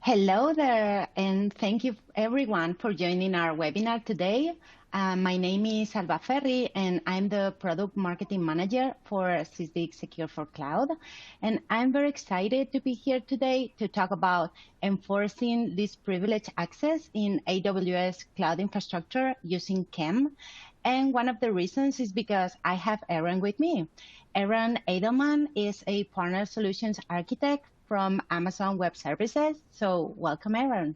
Hello there, and thank you everyone for joining our webinar today. My name is Alba Ferri, and I'm the Product Marketing Manager for Sysdig Secure for Cloud. And I'm very excited to be here today to talk about enforcing least privilege access in AWS cloud infrastructure using CIEM. And one of the reasons is because I have Aron with me. Aron Eidelman is a partner solutions architect from Amazon Web Services. So welcome, Aron.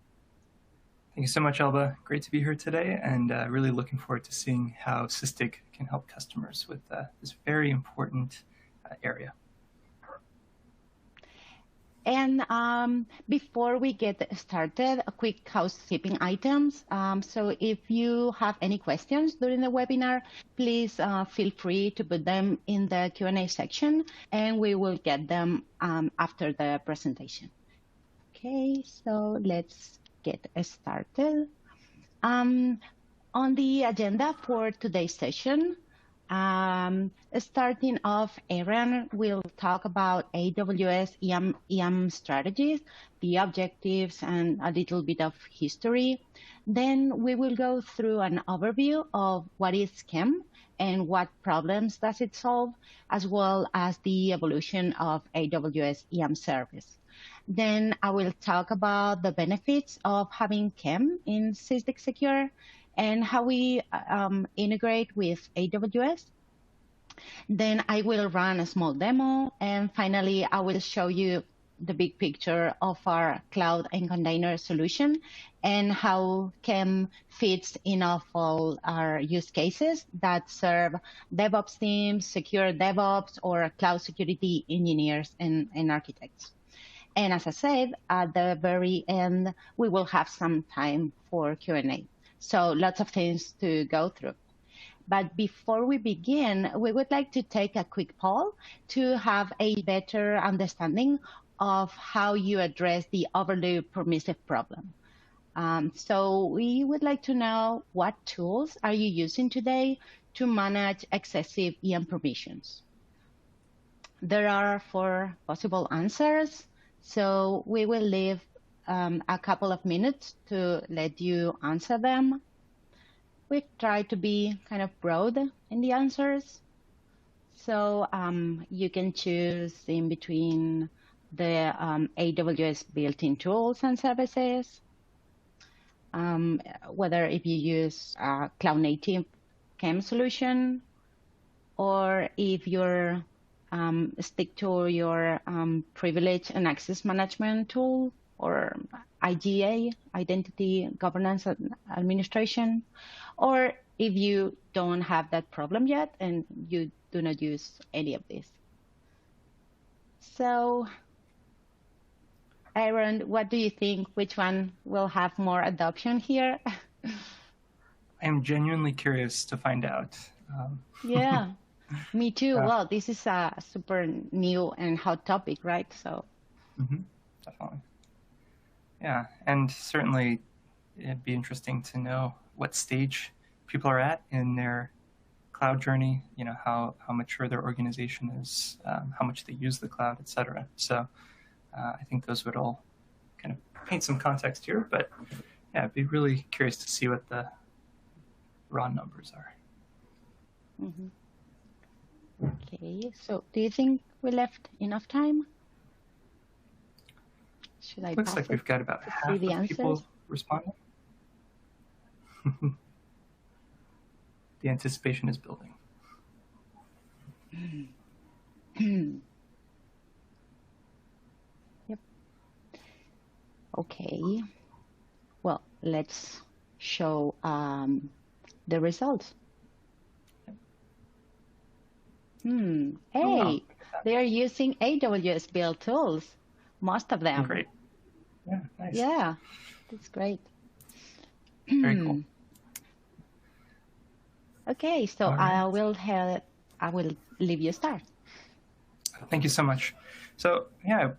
Thank you so much, Alba. Great to be here today, and really looking forward to seeing how Sysdig can help customers with this very important area. And before we get started, a quick housekeeping items. So if you have any questions during the webinar, please feel free to put them in the Q&A section, and we will get them after the presentation. Okay, so let's get started. On the agenda for today's session, starting off, Aron will talk about AWS EM strategies, the objectives, and a little bit of history. Then we will go through an overview of what is CIEM and what problems does it solve, as well as the evolution of AWS EM service. Then I will talk about the benefits of having CIEM in Sysdig Secure and how we integrate with AWS. Then I will run a small demo, and finally I will show you the big picture of our cloud and container solution and how CIEM fits in all our use cases that serve DevOps teams, secure DevOps, or cloud security engineers and architects. And as I said, at the very end, we will have some time for Q&A. So lots of things to go through. But before we begin, we would like to take a quick poll to have a better understanding of how you address the overly permissive problem. So we would like to know what tools are you using today to manage excessive EM permissions? There are 4 possible answers. So we will leave a couple of minutes to let you answer them. We try to be kind of broad in the answers. So you can choose in between the AWS built-in tools and services, whether if you use a cloud-native CIEM solution, or if you're stick to your privilege and access management tool, or IGA, Identity Governance Administration, or if you don't have that problem yet and you do not use any of these. So, Aron, what do you think? Which one will have more adoption here? I am genuinely curious to find out. Yeah, me too. Well, this is a super new and hot topic, right? So, definitely. Yeah, and certainly it'd be interesting to know what stage people are at in their cloud journey, you know, how mature their organization is, how much they use the cloud, et cetera. So I think those would all kind of paint some context here, but yeah, I'd be really curious to see what the raw numbers are. Okay, so do you think we left enough time? Should I Looks like we've got about half of people responding. The anticipation is building. Yep. Okay. Well, let's show the results. Hey, wow. They are using AWS built tools, most of them. Great. Yeah, nice. Yeah, that's great. Very cool. Okay, so right. I will leave you start. Thank you so much. So yeah,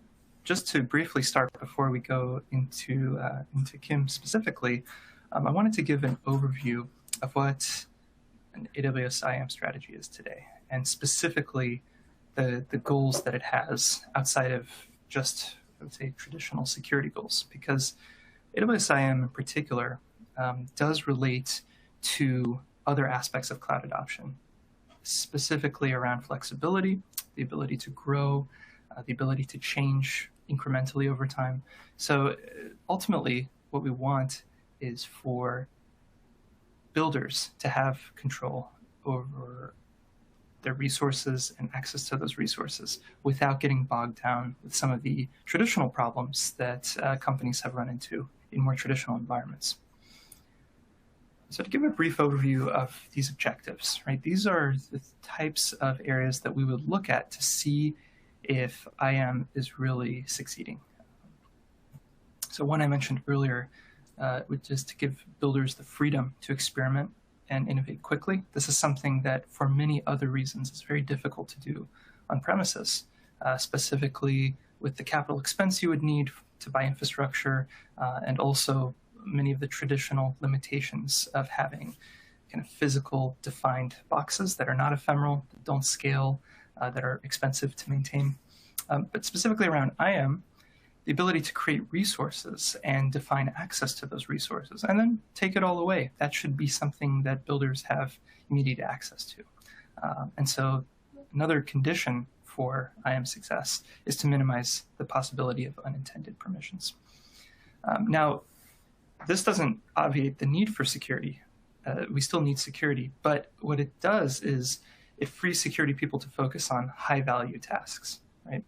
just to briefly start before we go into CIEM specifically, I wanted to give an overview of what an AWS CIEM strategy is today, and specifically the goals that it has outside of just I would say, traditional security goals, because AWS IAM in particular does relate to other aspects of cloud adoption, specifically around flexibility, the ability to grow, the ability to change incrementally over time. So ultimately, what we want is for builders to have control over their resources and access to those resources without getting bogged down with some of the traditional problems that companies have run into in more traditional environments. So to give a brief overview of these objectives, right? These are the types of areas that we would look at to see if IAM is really succeeding. So one I mentioned earlier, which is to give builders the freedom to experiment and innovate quickly. This is something that for many other reasons is very difficult to do on premises, specifically with the capital expense you would need to buy infrastructure, and also many of the traditional limitations of having kind of physical defined boxes that are not ephemeral, that don't scale, that are expensive to maintain. But specifically around IAM, the ability to create resources and define access to those resources and then take it all away. That should be something that builders have immediate access to. And so another condition for IAM success is to minimize the possibility of unintended permissions. Now, this doesn't obviate the need for security. We still need security, but what it does is it frees security people to focus on high-value tasks, right?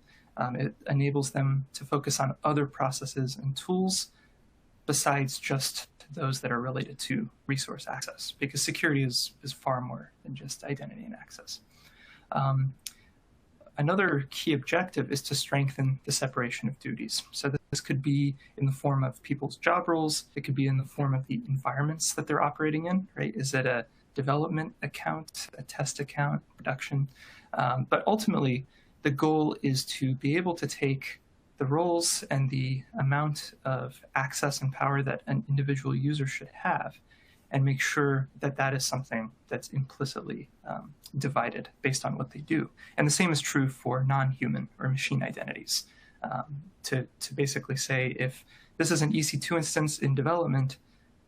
It enables them to focus on other processes and tools besides just those that are related to resource access, because security is far more than just identity and access. Another key objective is to strengthen the separation of duties. So this could be in the form of people's job roles. It could be in the form of the environments that they're operating in, right? Is it a development account, a test account, production? But ultimately, the goal is to be able to take the roles and the amount of access and power that an individual user should have and make sure that that is something that's implicitly divided based on what they do. And the same is true for non-human or machine identities. To basically say, if this is an EC2 instance in development,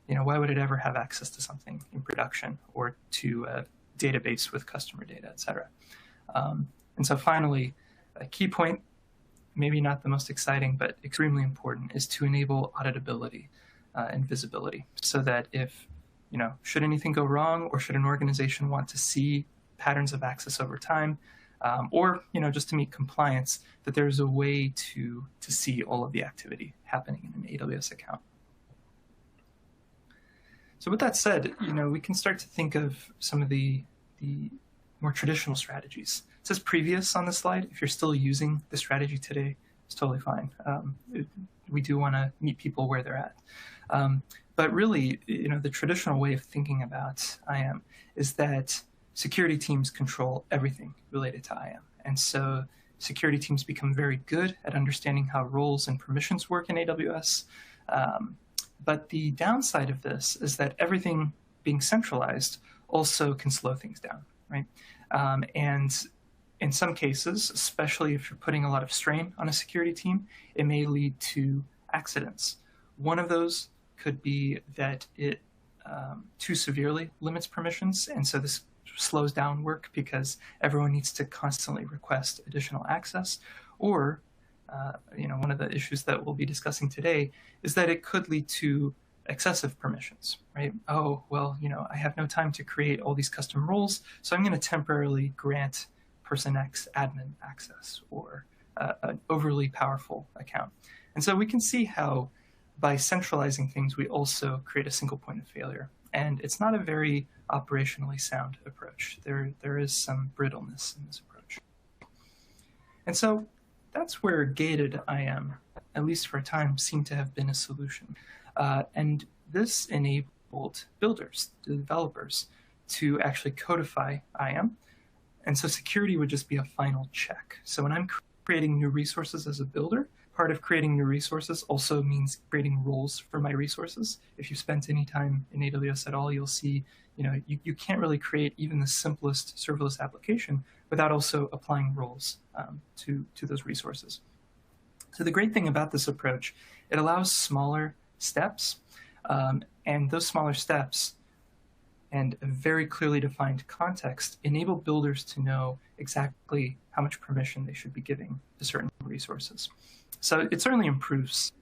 why would it ever have access to something in production or to a database with customer data, et cetera? And so finally, a key point, maybe not the most exciting, but extremely important, is to enable auditability and visibility so that if, should anything go wrong or should an organization want to see patterns of access over time, or, just to meet compliance, that there's a way to see all of the activity happening in an AWS account. So with that said, we can start to think of some of the more traditional strategies. It says previous on the slide. If you're still using the strategy today, it's totally fine. We do want to meet people where they're at. But really, the traditional way of thinking about IAM is that security teams control everything related to IAM. And so security teams become very good at understanding how roles and permissions work in AWS. But the downside of this is that everything being centralized also can slow things down, right? And in some cases, especially if you're putting a lot of strain on a security team, it may lead to accidents. One of those could be that it too severely limits permissions, and so this slows down work because everyone needs to constantly request additional access. Or, one of the issues that we'll be discussing today is that it could lead to excessive permissions, right? Oh, well, I have no time to create all these custom roles, so I'm going to temporarily grant person X admin access or an overly powerful account. And so we can see how by centralizing things, we also create a single point of failure. And it's not a very operationally sound approach. There is some brittleness in this approach. And so that's where gated IAM, at least for a time, seemed to have been a solution. And this enabled builders, the developers, to actually codify IAM. And so security would just be a final check. So when I'm creating new resources as a builder, part of creating new resources also means creating roles for my resources. If you spent any time in AWS at all, you'll see, you can't really create even the simplest serverless application without also applying roles to those resources. So the great thing about this approach, it allows smaller steps, and those smaller steps and a very clearly defined context enable builders to know exactly how much permission they should be giving to certain resources. So it certainly improves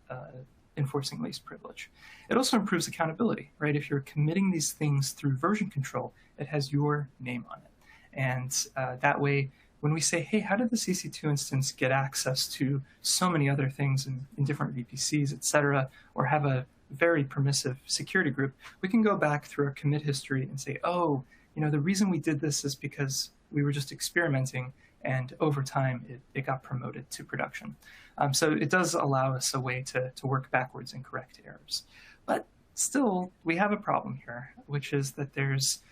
enforcing least privilege. It also improves accountability, right? If you're committing these things through version control, it has your name on it. And that way, when we say, hey, how did the CC2 instance get access to so many other things in different VPCs, et cetera, or have a very permissive security group, we can go back through our commit history and say, oh, the reason we did this is because we were just experimenting, and over time it got promoted to production. So it does allow us a way to work backwards and correct errors. But still, we have a problem here, which is that there's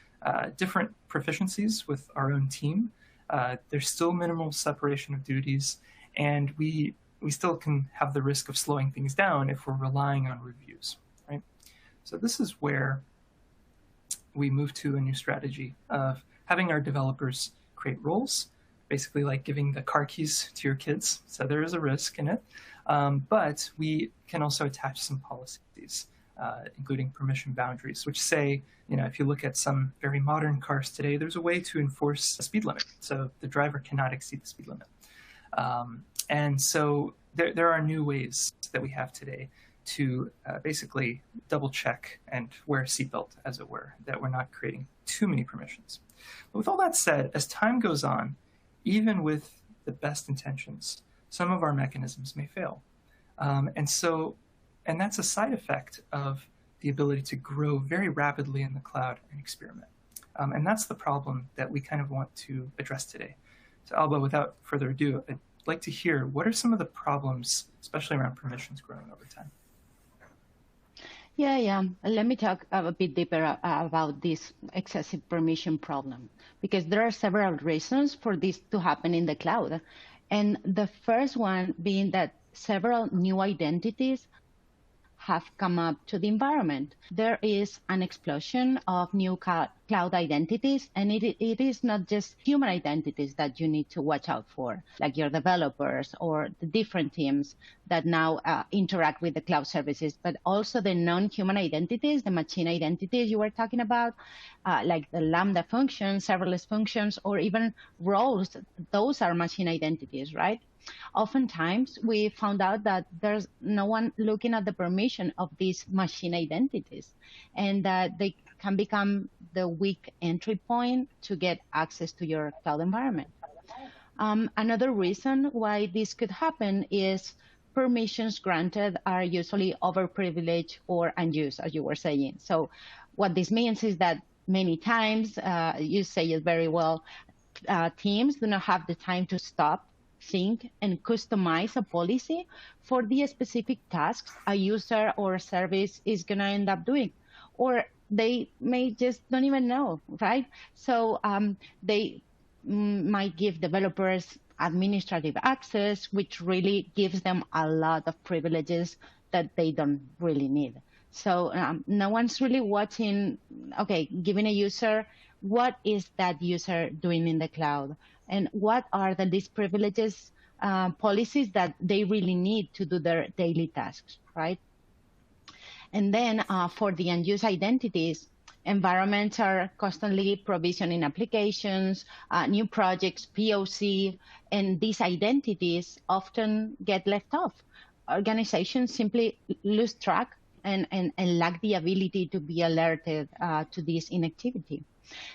different proficiencies with our own team. There's still minimal separation of duties, and we still can have the risk of slowing things down if we're relying on reviews, right? So this is where we move to a new strategy of having our developers create roles, basically like giving the car keys to your kids. So there is a risk in it, but we can also attach some policies, including permission boundaries, which say, if you look at some very modern cars today, there's a way to enforce a speed limit. So the driver cannot exceed the speed limit. And so there are new ways that we have today to basically double check and wear a seatbelt, as it were, that we're not creating too many permissions. But with all that said, as time goes on, even with the best intentions, some of our mechanisms may fail. And that's a side effect of the ability to grow very rapidly in the cloud and experiment. And that's the problem that we kind of want to address today. So Alba, without further ado, I'd like to hear, what are some of the problems, especially around permissions growing over time? Yeah. Let me talk a bit deeper about this excessive permission problem, because there are several reasons for this to happen in the cloud. And the first one being that several new identities have come up to the environment. There is an explosion of new cloud identities, and it is not just human identities that you need to watch out for, like your developers or the different teams that now interact with the cloud services, but also the non-human identities, the machine identities you were talking about, like the Lambda functions, serverless functions, or even roles. Those are machine identities, right? Oftentimes, we found out that there's no one looking at the permission of these machine identities, and that they can become the weak entry point to get access to your cloud environment. Another reason why this could happen is permissions granted are usually overprivileged or unused, as you were saying. So what this means is that many times, you say it very well, teams do not have the time to stop, think, and customize a policy for the specific tasks a user or service is going to end up doing. Or they may just don't even know, right? So they might give developers administrative access, which really gives them a lot of privileges that they don't really need. So no one's really watching, okay, giving a user, what is that user doing in the cloud? And what are the least privileges policies that they really need to do their daily tasks, right? And then for the unused identities, environments are constantly provisioning applications, new projects, POC, and these identities often get left off. Organizations simply lose track and lack the ability to be alerted to this inactivity.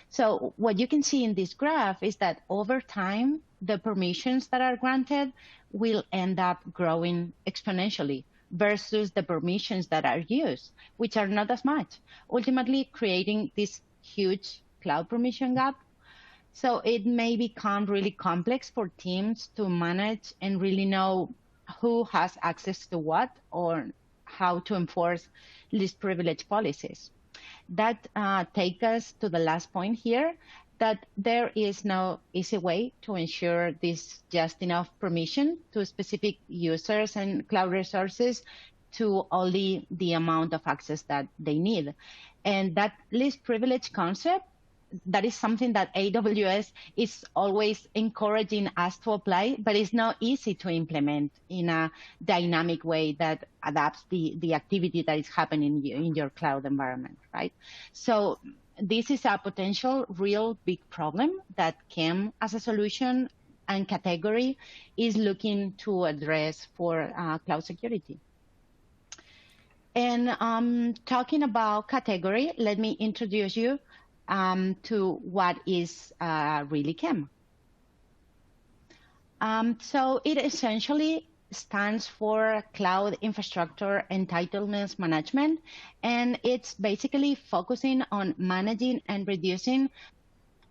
So what you can see in this graph is that over time, the permissions that are granted will end up growing exponentially versus the permissions that are used, which are not as much, ultimately creating this huge cloud permission gap. So it may become really complex for teams to manage and really know who has access to what or how to enforce least privilege policies. That takes us to the last point here, that there is no easy way to ensure this just enough permission to specific users and cloud resources to only the amount of access that they need. And that least privilege concept that is something that AWS is always encouraging us to apply, but it's not easy to implement in a dynamic way that adapts the activity that is happening in your cloud environment, right? So this is a potential real big problem that CIEM as a solution and category is looking to address for cloud security. And talking about category, let me introduce you to what is really CIEM. So it essentially stands for Cloud Infrastructure Entitlements Management, and it's basically focusing on managing and reducing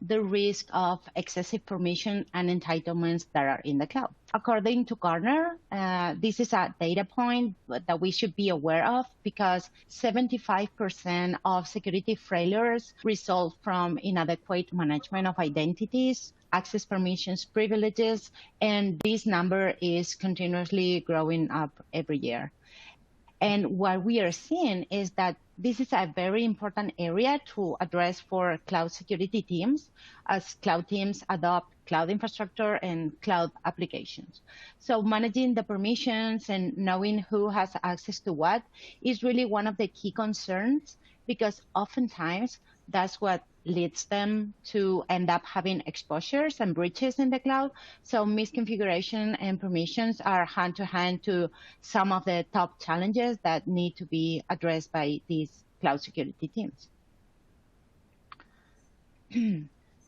the risk of excessive permission and entitlements that are in the cloud. According to Gartner, this is a data point that we should be aware of because 75% of security failures result from inadequate management of identities, access permissions, privileges, and this number is continuously growing up every year. And what we are seeing is that this is a very important area to address for cloud security teams as cloud teams adopt cloud infrastructure and cloud applications. So managing the permissions and knowing who has access to what is really one of the key concerns because oftentimes that's what leads them to end up having exposures and breaches in the cloud. So misconfiguration and permissions are hand to hand to some of the top challenges that need to be addressed by these cloud security teams.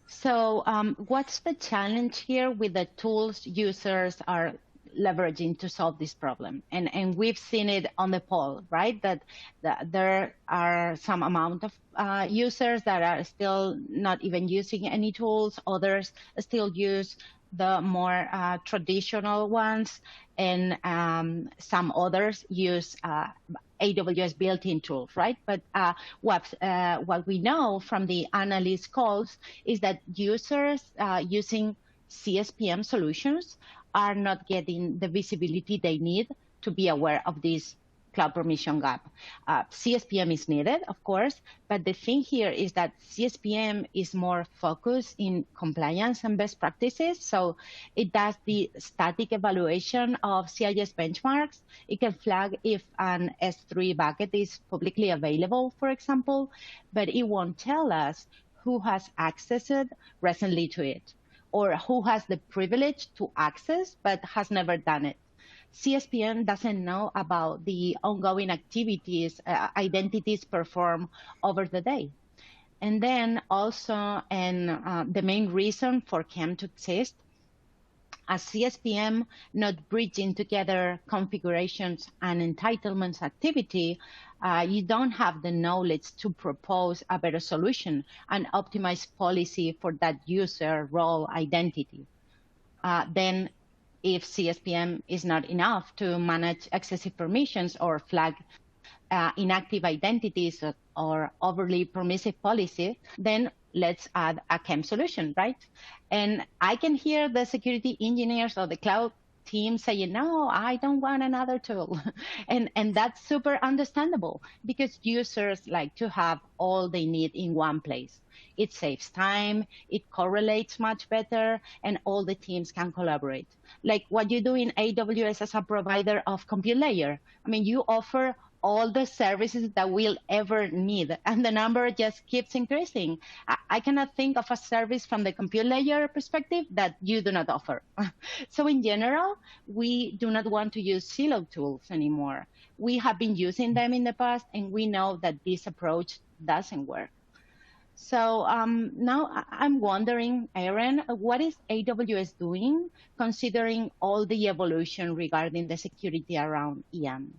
So what's the challenge here with the tools users are leveraging to solve this problem? And we've seen it on the poll, right? That there are some amount of users that are still not even using any tools. Others still use the more traditional ones, and some others use AWS built-in tools, right? But what we know from the analyst calls is that users using CSPM solutions are not getting the visibility they need to be aware of this cloud permission gap. CSPM is needed, of course, but the thing here is that CSPM is more focused in compliance and best practices. So it does the static evaluation of CIS benchmarks. It can flag if an S3 bucket is publicly available, for example, but it won't tell us who has accessed recently to it, or who has the privilege to access but has never done it. CSPM doesn't know about the ongoing activities, identities performed over the day. And then also, and the main reason for CIEM to exist, as CSPM not bridging together configurations and entitlements activity, you don't have the knowledge to propose a better solution and optimize policy for that user role identity. Then if CSPM is not enough to manage excessive permissions or flag inactive identities or overly permissive policy, then let's add a CIEM solution, right? And I can hear the security engineers or the cloud team saying, no, I don't want another tool. and that's super understandable because users like to have all they need in one place. It saves time, it correlates much better, and all the teams can collaborate. Like what you do in AWS as a provider of compute layer. I mean, you offer all the services that we'll ever need, and the number just keeps increasing. I cannot think of a service from the compute layer perspective that you do not offer. So in general, we do not want to use silo tools anymore. We have been using them in the past, and we know that this approach doesn't work. So now I'm wondering, Aron, what is AWS doing considering all the evolution regarding the security around EM?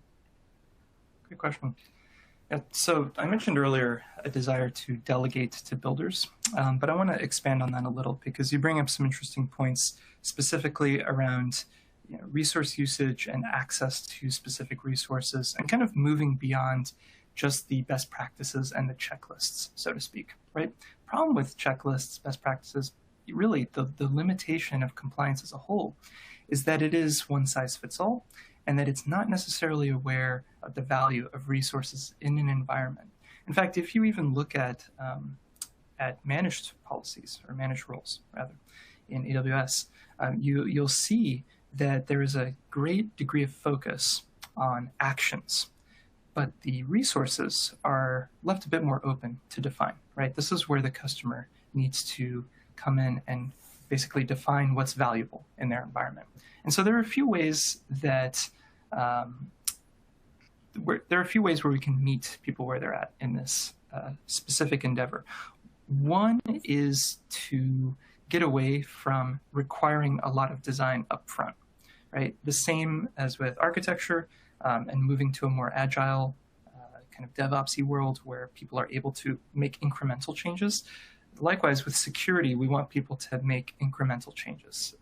Good question. Yeah, so I mentioned earlier a desire to delegate to builders, but I want to expand on that a little because you bring up some interesting points specifically around resource usage and access to specific resources and kind of moving beyond just the best practices and the checklists, so to speak, right? Problem with checklists, best practices, really the limitation of compliance as a whole is that it is one size fits all and that it's not necessarily aware of the value of resources in an environment. In fact, if you even look at at managed policies, or managed roles, rather, in AWS, you'll see that there is a great degree of focus on actions, but the resources are left a bit more open to define, right? This is where the customer needs to come in and basically define what's valuable in their environment. And so there are a few ways that where we can meet people where they're at in this specific endeavor. One is to get away from requiring a lot of design upfront, right? The same as with architecture and moving to a more agile kind of DevOps-y world where people are able to make incremental changes. Likewise, with security, we want people to make incremental changes.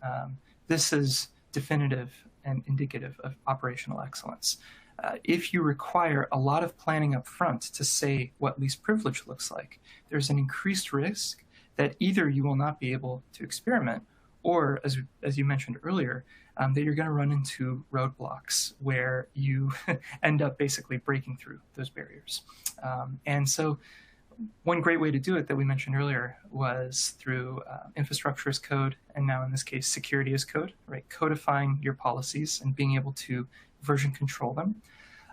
This is definitive and indicative of operational excellence. If you require a lot of planning up front to say what least privilege looks like, there's an increased risk that either you will not be able to experiment, or as you mentioned earlier, that you're going to run into roadblocks where you end up basically breaking through those barriers. And so one great way to do it that we mentioned earlier was through infrastructure as code, and now in this case, security as code, right? Codifying your policies and being able to version control them.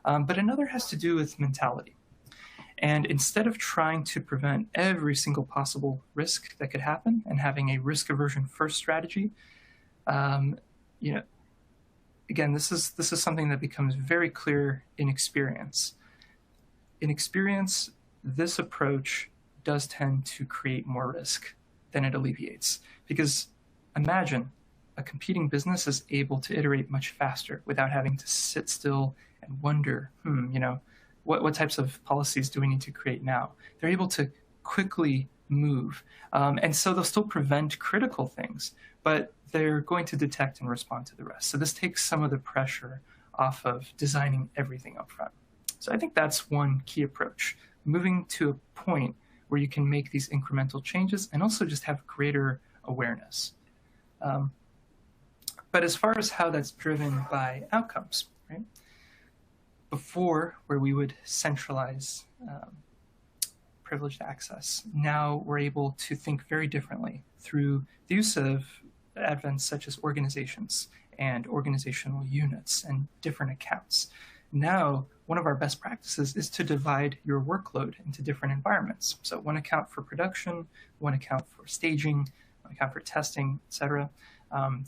But another has to do with mentality. And instead of trying to prevent every single possible risk that could happen and having a risk aversion first strategy, again, this is something that becomes very clear in experience. In experience, this approach does tend to create more risk than it alleviates. Because imagine a competing business is able to iterate much faster without having to sit still and wonder, what types of policies do we need to create now? They're able to quickly move. And so they'll still prevent critical things, but they're going to detect and respond to the rest. So this takes some of the pressure off of designing everything up front. So I think that's one key approach, moving to a point where you can make these incremental changes and also just have greater awareness. But as far as how that's driven by outcomes, right? Before, where we would centralize privileged access, now we're able to think very differently through the use of advents such as organizations and organizational units and different accounts. Now, one of our best practices is to divide your workload into different environments. So one account for production, one account for staging, one account for testing, etc.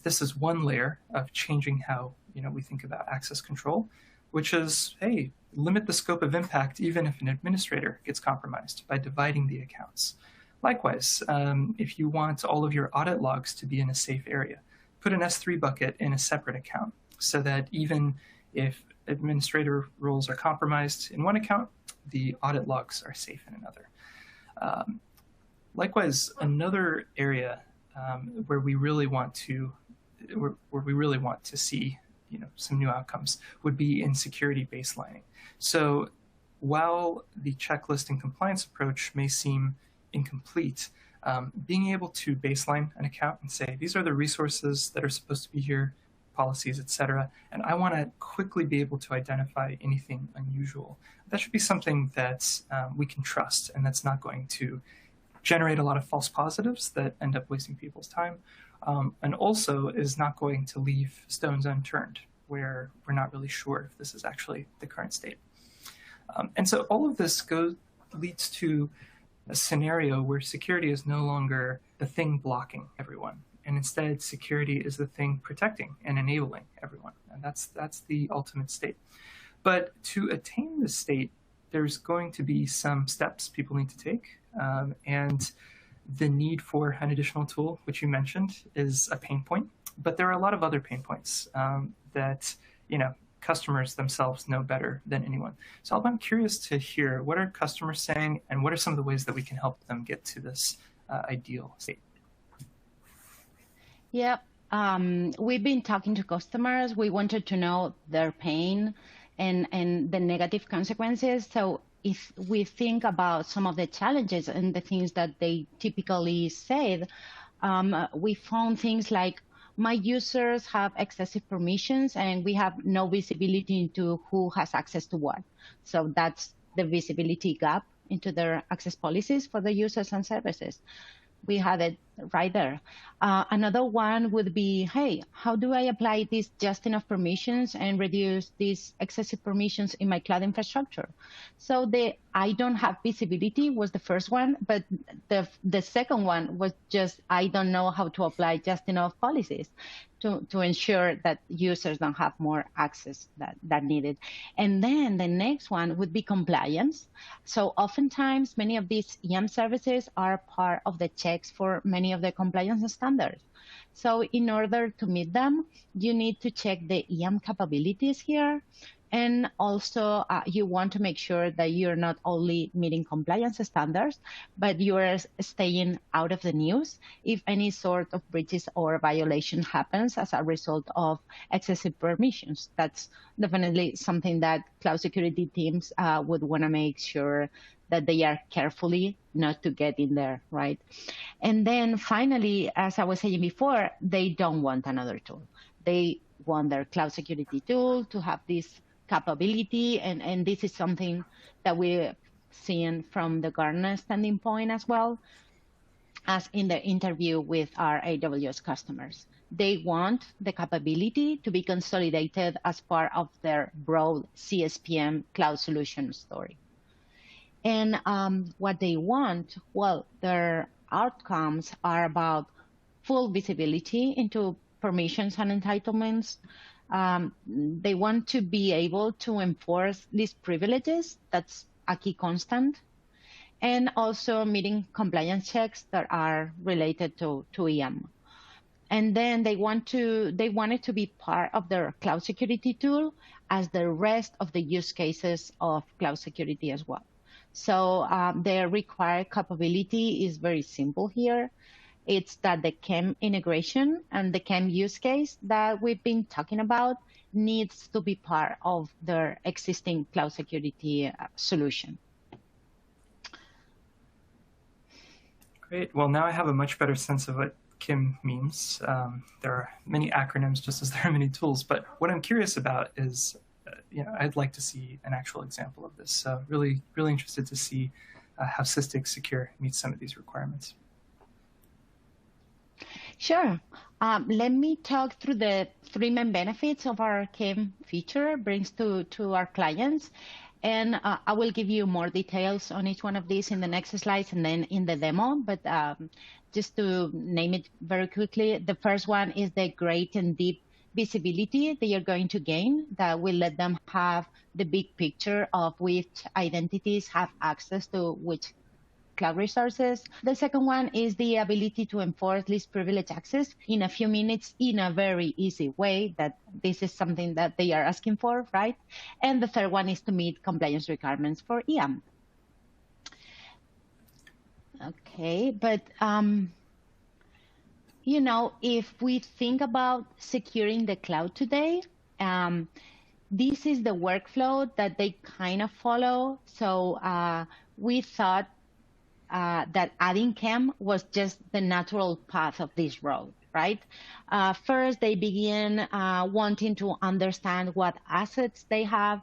This is one layer of changing how we think about access control, which is, hey, limit the scope of impact even if an administrator gets compromised by dividing the accounts. Likewise, if you want all of your audit logs to be in a safe area, put an S3 bucket in a separate account so that even if administrator roles are compromised in one account, the audit logs are safe in another. Likewise, another area where we really want to see some new outcomes would be in security baselining. So while the checklist and compliance approach may seem incomplete, being able to baseline an account and say, these are the resources that are supposed to be here, policies, etc., and I want to quickly be able to identify anything unusual. That should be something that we can trust, and that's not going to generate a lot of false positives that end up wasting people's time, and also is not going to leave stones unturned where we're not really sure if this is actually the current state. And so all of this leads to a scenario where security is no longer the thing blocking everyone, and instead security is the thing protecting and enabling everyone. And that's the ultimate state. But to attain this state, there's going to be some steps people need to take. And the need for an additional tool, which you mentioned, is a pain point. But there are a lot of other pain points that customers themselves know better than anyone. So Alba, I'm curious to hear, what are customers saying, and what are some of the ways that we can help them get to this ideal state? Yeah, we've been talking to customers. We wanted to know their pain and the negative consequences. So if we think about some of the challenges and the things that they typically said, we found things like, my users have excessive permissions and we have no visibility into who has access to what. So that's the visibility gap into their access policies for the users and services. We had it right there. Another one would be, hey, how do I apply these just enough permissions and reduce these excessive permissions in my cloud infrastructure? So the I don't have visibility was the first one, but the second one was just I don't know how to apply just enough policies to ensure that users don't have more access that needed. And then the next one would be compliance. So oftentimes, many of these EM services are part of the checks for many of the compliance standards. So in order to meet them, you need to check the EM capabilities here. And also, you want to make sure that you're not only meeting compliance standards, but you are staying out of the news if any sort of breaches or violation happens as a result of excessive permissions. That's definitely something that cloud security teams would want to make sure that they are carefully not to get in there, right? And then finally, as I was saying before, they don't want another tool. They want their cloud security tool to have this capability, and this is something that we're seeing from the Gartner standing point as well as in the interview with our AWS customers. They want the capability to be consolidated as part of their broad CSPM cloud solution story. And what they want, well, their outcomes are about full visibility into permissions and entitlements. They want to be able to enforce these privileges. That's a key constant. And also meeting compliance checks that are related to EM. And then they want it to be part of their cloud security tool as the rest of the use cases of cloud security as well. So their required capability is very simple here. It's that the CIEM integration and the CIEM use case that we've been talking about needs to be part of their existing cloud security solution. Great. Well, now I have a much better sense of what CIEM means. There are many acronyms, just as there are many tools. But what I'm curious about is, I'd like to see an actual example of this. So really, really interested to see how Sysdig Secure meets some of these requirements. Sure. Let me talk through the three main benefits of our CIEM feature brings to our clients. And I will give you more details on each one of these in the next slides and then in the demo. But just to name it very quickly, the first one is the great and deep visibility they are going to gain that will let them have the big picture of which identities have access to which cloud resources. The second one is the ability to enforce least privilege access in a few minutes in a very easy way, that this is something that they are asking for, right? And the third one is to meet compliance requirements for EM. Okay, but if we think about securing the cloud today, this is the workflow that they kind of follow. So we thought that adding CIEM was just the natural path of this road, right? First, they begin wanting to understand what assets they have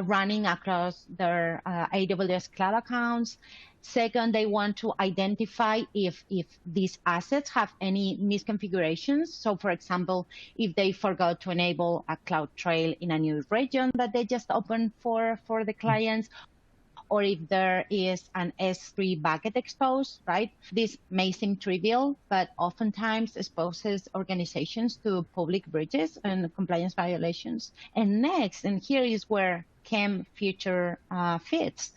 running across their AWS cloud accounts. Second, they want to identify if these assets have any misconfigurations. So, for example, if they forgot to enable a cloud trail in a new region that they just opened for the clients, or if there is an S3 bucket exposed, right? This may seem trivial, but oftentimes exposes organizations to public breaches and compliance violations. And next, and here is where CIEM feature fits,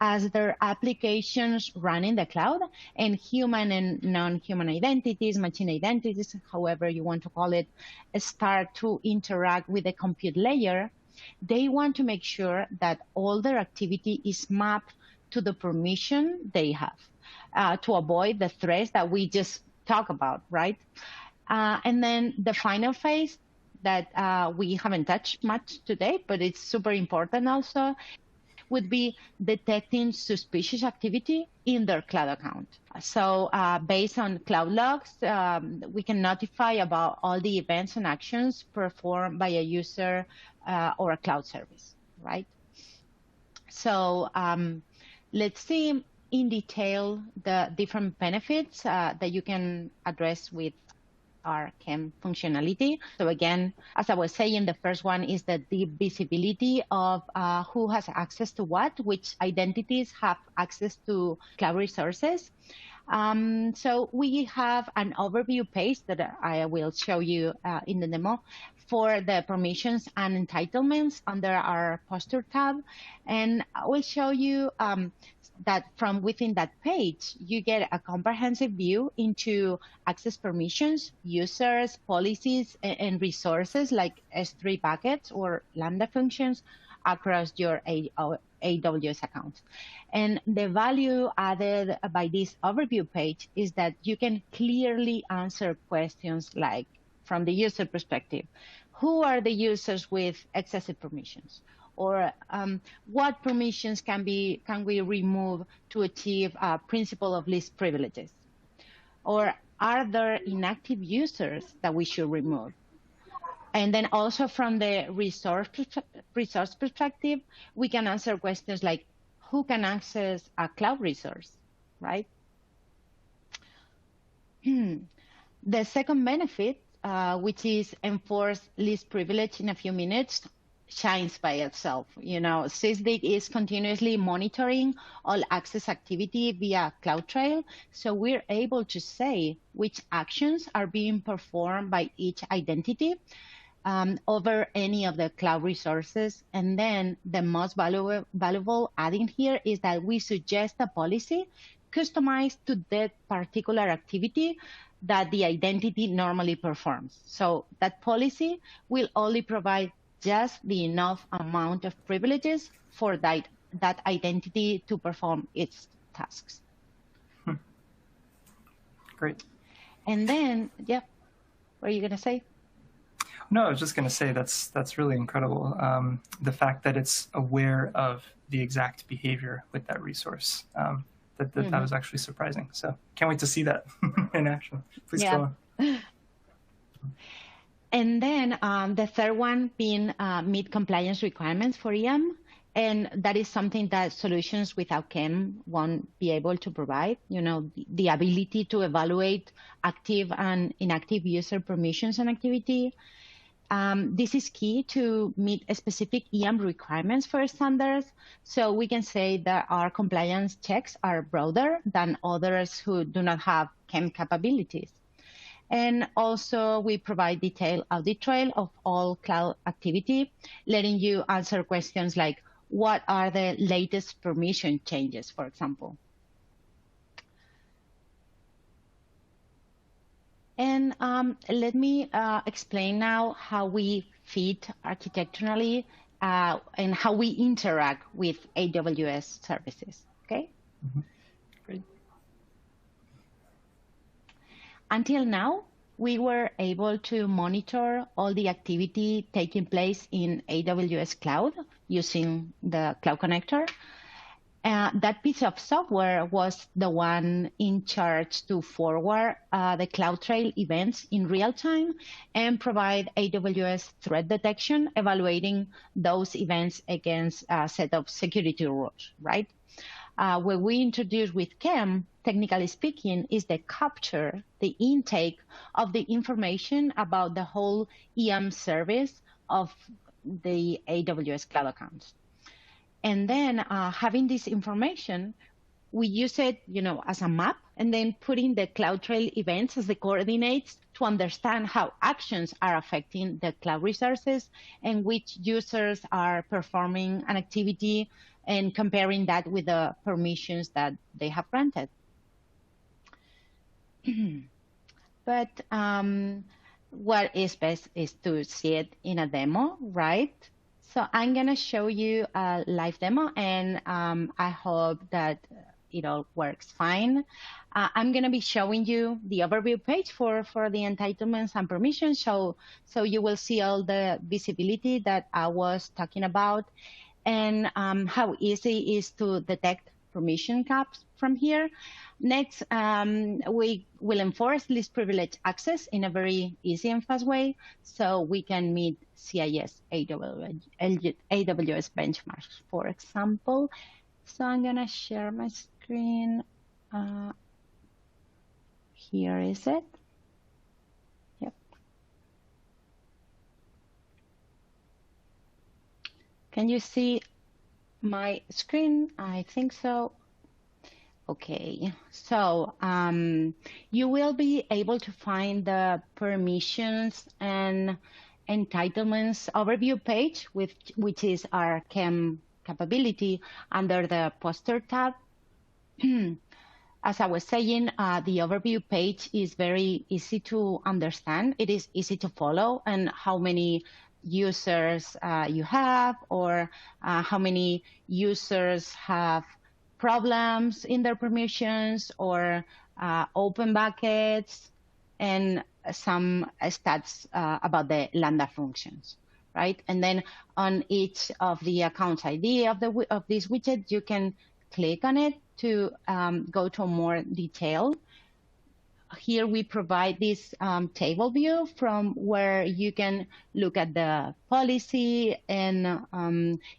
as their applications run in the cloud and human and non-human identities, machine identities, however you want to call it, start to interact with the compute layer, they want to make sure that all their activity is mapped to the permission they have to avoid the threats that we just talked about, right? And then the final phase that we haven't touched much today, but it's super important also, would be detecting suspicious activity in their cloud account. So based on cloud logs, we can notify about all the events and actions performed by a user or a cloud service, right? So let's see in detail the different benefits that you can address with our CIEM functionality. So again, as I was saying, the first one is the deep visibility of who has access to what, which identities have access to cloud resources. So we have an overview page that I will show you in the demo for the permissions and entitlements under our posture tab. And I will show you that from within that page, you get a comprehensive view into access permissions, users, policies, and resources like S3 buckets or Lambda functions across your AWS account. And the value added by this overview page is that you can clearly answer questions like, from the user perspective, who are the users with excessive permissions? Or what permissions can we remove to achieve a principle of least privileges? Or are there inactive users that we should remove? And then also from the resource perspective, we can answer questions like, who can access a cloud resource, right? The second benefit, which is enforce least privilege in a few minutes, shines by itself. You know, Sysdig is continuously monitoring all access activity via CloudTrail, so we're able to say which actions are being performed by each identity over any of the cloud resources. And then the most valuable adding here is that we suggest a policy customized to that particular activity that the identity normally performs. So that policy will only provide just the enough amount of privileges for that identity to perform its tasks. Great. And then, yeah, what are you going to say? No, I was just going to say that's really incredible. The fact that it's aware of the exact behavior with that resource. That was actually surprising. So can't wait to see that in action. Please go on. And then the third one being meet compliance requirements for EM. And that is something that solutions without CIEM won't be able to provide. You know, the ability to evaluate active and inactive user permissions and activity. This is key to meet specific EM requirements for standards. So we can say that our compliance checks are broader than others who do not have CIEM capabilities. And also we provide detailed audit trail of all cloud activity, letting you answer questions like, what are the latest permission changes, for example? And let me explain now how we fit architecturally and how we interact with AWS services, okay? Great. Until now, we were able to monitor all the activity taking place in AWS Cloud using the Cloud Connector. That piece of software was the one in charge to forward the CloudTrail events in real time and provide AWS threat detection, evaluating those events against a set of security rules, right? What we introduced with CIEM, technically speaking, is the capture, the intake of the information about the whole EM service of the AWS cloud accounts. And then having this information, we use it, you know, as a map, and then putting the CloudTrail events as the coordinates to understand how actions are affecting the cloud resources and which users are performing an activity, and comparing that with the permissions that they have granted. But what is best is to see it in a demo, right? So I'm going to show you a live demo, and I hope that it all works fine. I'm going to be showing you the overview page for the entitlements and permissions, so you will see all the visibility that I was talking about, and how easy it is to detect permission gaps from here. Next, we will enforce least privilege access in a very easy and fast way, so we can meet CIS AWS benchmarks, for example. So I'm going to share my screen. Here is it. Yep. Can you see my screen? I think so. Okay, so you will be able to find the permissions and entitlements overview page, which is our CIEM capability, under the poster tab. As I was saying, the overview page is very easy to understand. It is easy to follow, and how many users you have, or how many users have problems in their permissions, or open buckets, and some stats about the Lambda functions, right? And then on each of the accounts ID of this widget, you can click on it to go to more detail. Here we provide this table view from where you can look at the policy and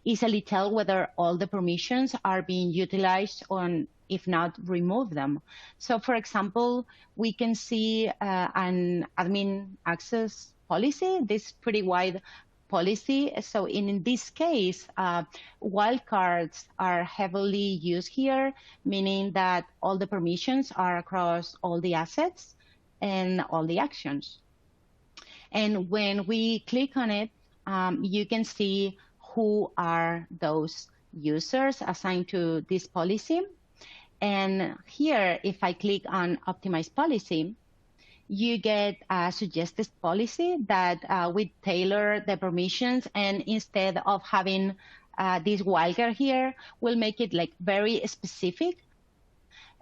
easily tell whether all the permissions are being utilized, or if not, remove them. So for example, we can see an admin access policy, this pretty wide policy. So in this case, wildcards are heavily used here, meaning that all the permissions are across all the assets and all the actions. And when we click on it, you can see who are those users assigned to this policy. And here, if I click on Optimize Policy, you get a suggested policy that we tailor the permissions, and instead of having this wildcard here, we'll make it like very specific,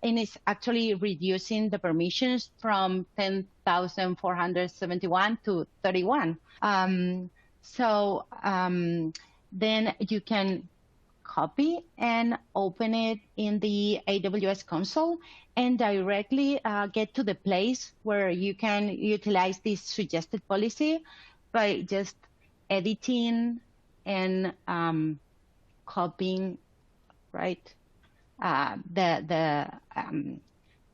and it's actually reducing the permissions from 10,471 to 31. Then you can copy and open it in the AWS console and directly get to the place where you can utilize this suggested policy by just editing and copying, right, the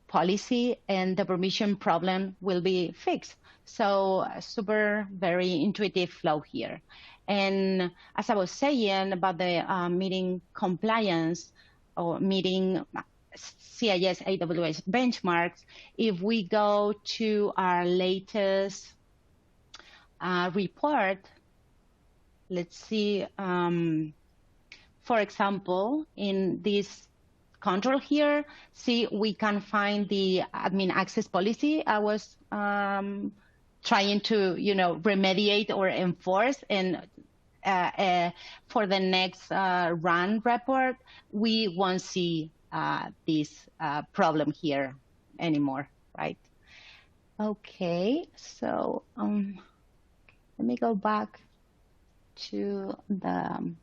policy, and the permission problem will be fixed. So super, very intuitive flow here. And as I was saying about the meeting compliance or meeting CIS AWS benchmarks, if we go to our latest report, let's see, for example, in this control here, see, we can find the admin access policy I was trying to, remediate or enforce. And for the next run report, we won't see this problem here anymore, right? Okay, so let me go back to the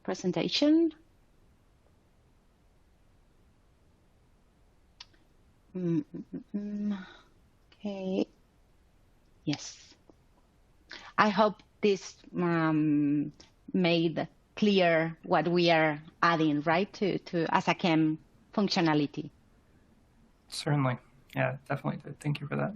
presentation. Okay. Yes. I hope this made clear what we are adding, right, to as a CIEM functionality. Certainly. Yeah, definitely did. Thank you for that.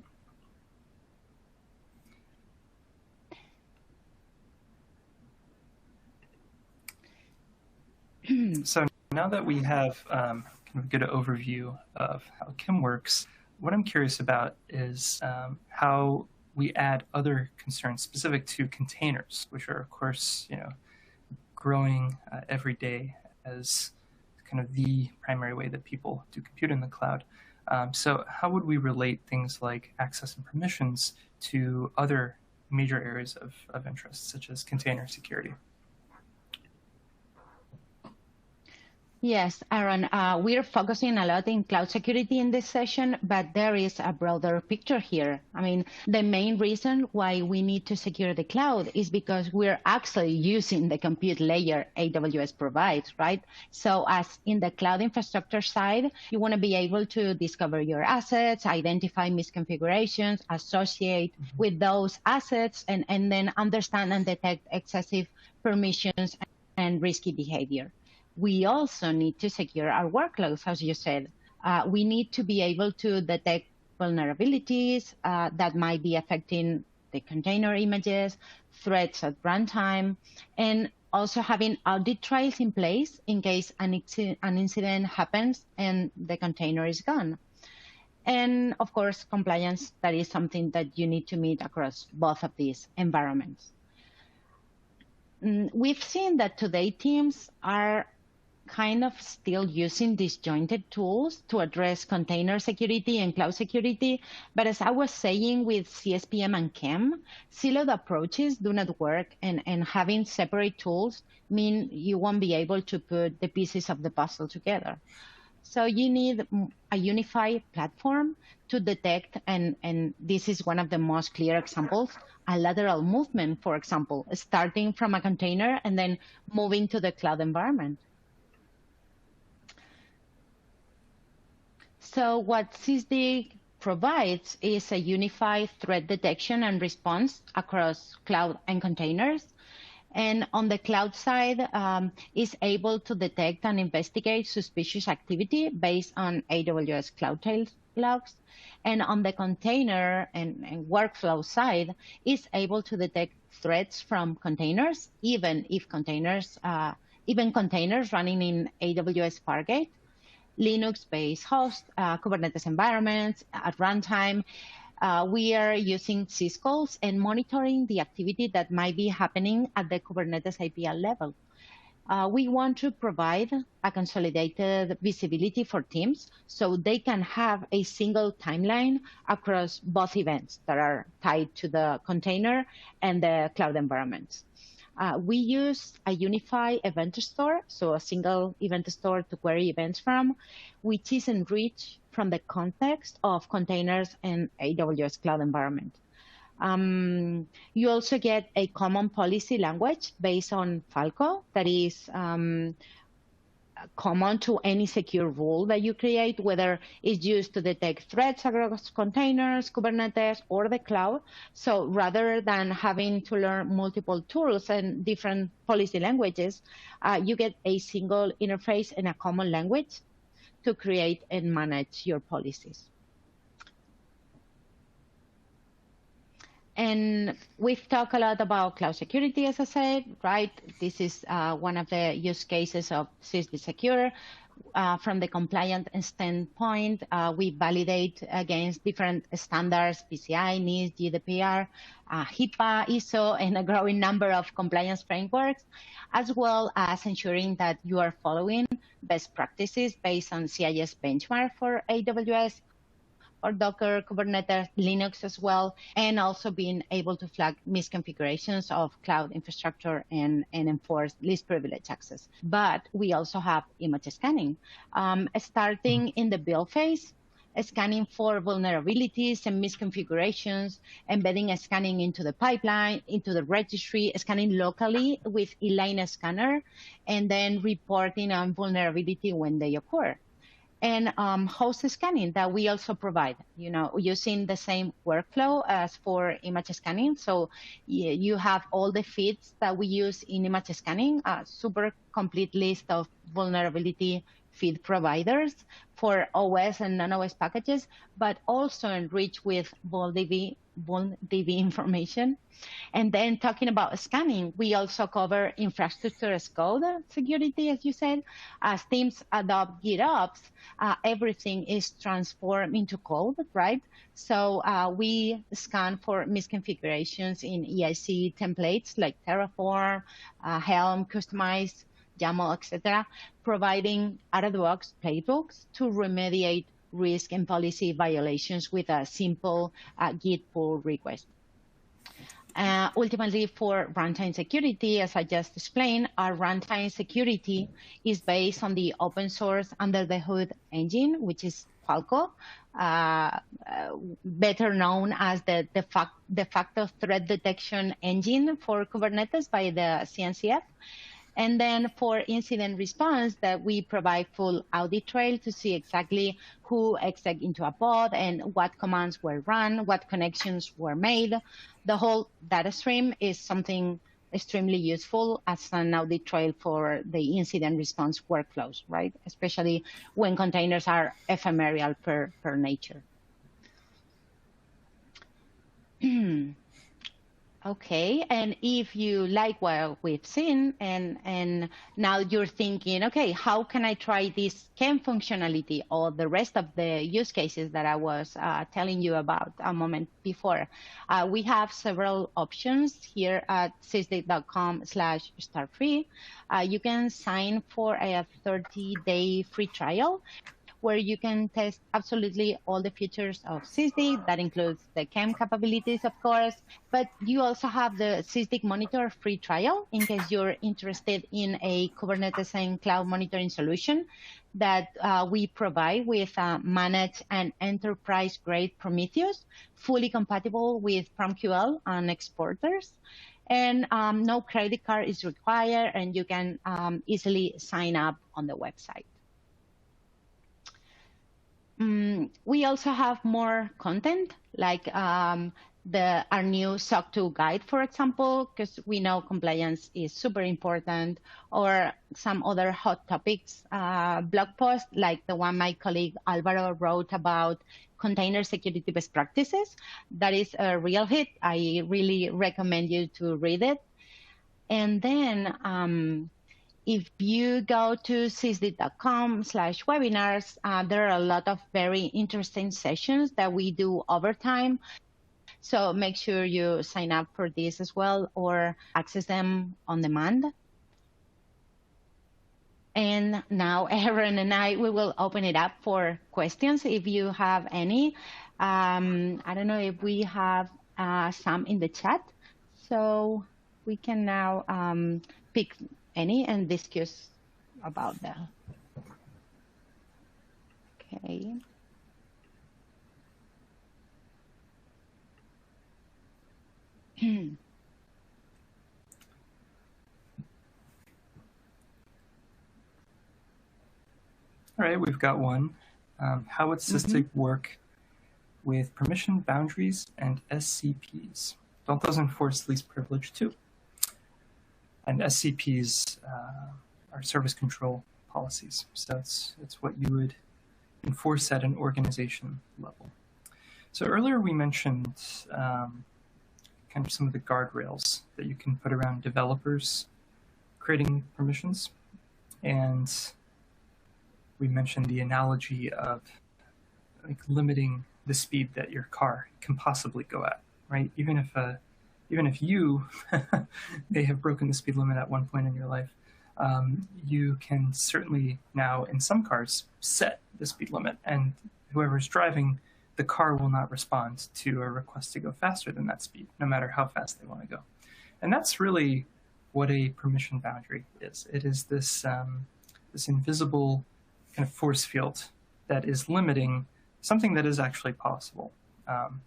So now that we have kind of a good overview of how CIEM works, what I'm curious about is how we add other concerns specific to containers, which are, of course, growing every day as kind of the primary way that people do compute in the cloud. So how would we relate things like access and permissions to other major areas of interest, such as container security? Yes, Aaron, we're focusing a lot in cloud security in this session, but there is a broader picture here. I mean, the main reason why we need to secure the cloud is because we're actually using the compute layer AWS provides, right? So as in the cloud infrastructure side, you want to be able to discover your assets, identify misconfigurations, associate with those assets, and then understand and detect excessive permissions and risky behavior. we also need to secure our workloads, as you said. We need to be able to detect vulnerabilities that might be affecting the container images, threats at runtime, and also having audit trails in place in case an incident happens and the container is gone. And of course, compliance, that is something that you need to meet across both of these environments. We've seen that today teams are kind of still using disjointed tools to address container security and cloud security. But as I was saying with CSPM and CIEM, siloed approaches do not work, and having separate tools mean you won't be able to put the pieces of the puzzle together. So you need a unified platform to detect, and this is one of the most clear examples, a lateral movement, for example, starting from a container and then moving to the cloud environment. So what Sysdig provides is a unified threat detection and response across cloud and containers. And on the cloud side, is able to detect and investigate suspicious activity based on AWS CloudTrail logs. And on the container and workflow side, is able to detect threats from containers, even containers running in AWS Fargate, Linux-based host, Kubernetes environments at runtime. We are using syscalls and monitoring the activity that might be happening at the Kubernetes API level. We want to provide a consolidated visibility for teams so they can have a single timeline across both events that are tied to the container and the cloud environments. We use a unified event store, so a single event store to query events from, which is enriched from the context of containers and AWS cloud environment. You also get a common policy language based on Falco that is common to any secure rule that you create, whether it's used to detect threats across containers, Kubernetes, or the cloud. So rather than having to learn multiple tools and different policy languages, you get a single interface and a common language to create and manage your policies. And we've talked a lot about cloud security, as I said, right? This is one of the use cases of Sysdig Secure. From the compliant standpoint, we validate against different standards, PCI, NIST, GDPR, HIPAA, ISO, and a growing number of compliance frameworks, as well as ensuring that you are following best practices based on CIS benchmark for AWS, or Docker, Kubernetes, Linux as well, and also being able to flag misconfigurations of cloud infrastructure and enforce least privilege access. But we also have image scanning. Starting in the build phase, scanning for vulnerabilities and misconfigurations, embedding scanning into the pipeline, into the registry, scanning locally with ELINA scanner, and then reporting on vulnerability when they occur. And host scanning that we also provide, using the same workflow as for image scanning. So you have all the feeds that we use in image scanning, a super complete list of vulnerability feed providers for OS and non-OS packages, but also enriched with VulDB information. And then talking about scanning, we also cover infrastructure as code security, as you said. As teams adopt GitOps, everything is transformed into code, right? So we scan for misconfigurations in EIC templates like Terraform, Helm, Customize, YAML, etc., providing out-of-the-box playbooks to remediate risk and policy violations with a simple Git pull request. Ultimately, for runtime security, as I just explained, our runtime security is based on the open source under the hood engine, which is Falco, better known as the de facto threat detection engine for Kubernetes by the CNCF. And then for incident response, that we provide full audit trail to see exactly who exec into a pod and what commands were run, what connections were made. The whole data stream is something extremely useful as an audit trail for the incident response workflows, right? Especially when containers are ephemeral per nature. Okay, and if you like what we've seen, and now you're thinking, okay, how can I try this CIEM functionality or the rest of the use cases that I was telling you about a moment before? We have several options here at sysdig.com/startfree. You can sign for a 30-day free trial, where you can test absolutely all the features of Sysdig. That includes the CIEM capabilities, of course, but you also have the Sysdig Monitor free trial in case you're interested in a Kubernetes and cloud monitoring solution that we provide with managed and enterprise-grade Prometheus, fully compatible with PromQL and exporters. And no credit card is required, and you can easily sign up on the website. We also have more content, like our new SOC 2 guide, for example, because we know compliance is super important, or some other hot topics blog posts, like the one my colleague Alba wrote about container security best practices. That is a real hit. I really recommend you to read it. And then if you go to sysdig.com/webinars, there are a lot of very interesting sessions that we do over time. So make sure you sign up for this as well, or access them on demand. And now Aron and I, we will open it up for questions if you have any. I don't know if we have some in the chat, so we can now pick any and discuss about that. Okay. All right, we've got one. How would Sysdig work with permission boundaries and SCPs? Don't those enforce least privilege too? And SCPs are service control policies. So it's what you would enforce at an organization level. So earlier we mentioned kind of some of the guardrails that you can put around developers creating permissions. And we mentioned the analogy of like limiting the speed that your car can possibly go at, right? Even if you may have broken the speed limit at one point in your life, you can certainly now, in some cars, set the speed limit, and whoever's driving the car will not respond to a request to go faster than that speed, no matter how fast they want to go. And that's really what a permission boundary is. It is this, this invisible kind of force field that is limiting something that is actually possible,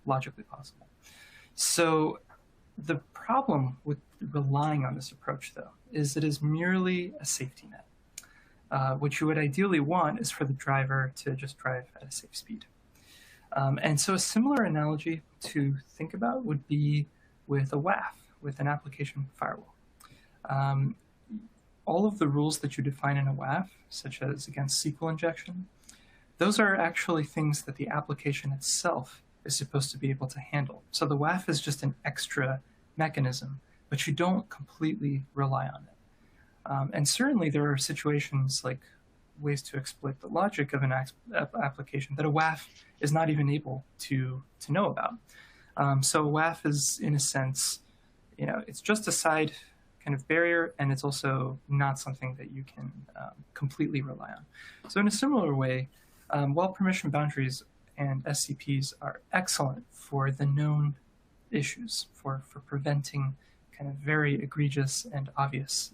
logically possible. So the problem with relying on this approach, though, is it is merely a safety net. What you would ideally want is for the driver to just drive at a safe speed. And so a similar analogy to think about would be with a WAF, with an application firewall. All of the rules that you define in a WAF, such as against SQL injection, those are actually things that the application itself is supposed to be able to handle. So the WAF is just an extra mechanism, but you don't completely rely on it. And certainly there are situations like ways to exploit the logic of an application that a WAF is not even able to know about. So a WAF is, in a sense, it's just a side kind of barrier, and it's also not something that you can completely rely on. So in a similar way, while permission boundaries and SCPs are excellent for the known issues, for preventing kind of very egregious and obvious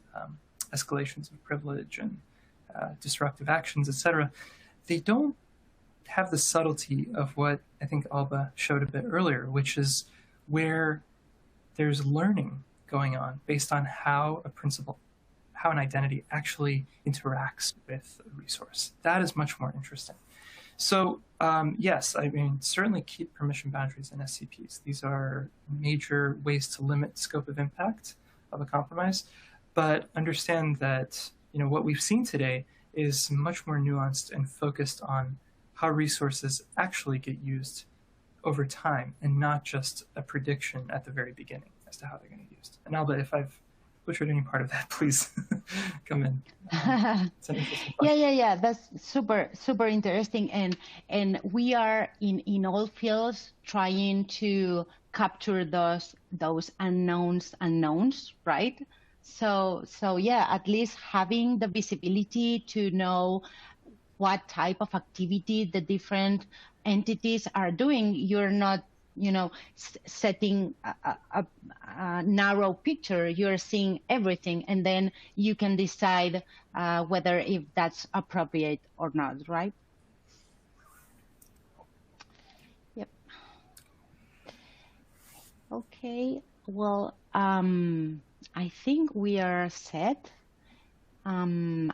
escalations of privilege and disruptive actions, etc., they don't have the subtlety of what I think Alba showed a bit earlier, which is where there's learning going on based on how a principle, how an identity actually interacts with a resource. That is much more interesting. So yes, I mean, certainly keep permission boundaries and SCPs. These are major ways to limit scope of impact, of a compromise, but understand that what we've seen today is much more nuanced and focused on how resources actually get used over time, and not just a prediction at the very beginning as to how they're going to be used. And Alba, if I've butchered any part of that, please come in. It's an interesting question. Yeah. That's super interesting, and we are in all fields trying to capture those unknowns, right? So yeah, at least having the visibility to know what type of activity the different entities are doing. You're not, setting a narrow picture. You're seeing everything, and then you can decide whether if that's appropriate or not, right? Yep. Okay. Well, I think we are set, and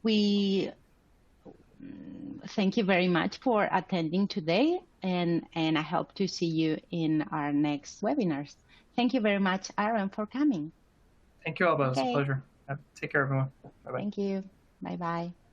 we thank you very much for attending today, and I hope to see you in our next webinars. Thank you very much, Aaron, for coming. Thank you, Alba. It was a pleasure. Take care, everyone. Bye-bye. Thank you. Bye-bye.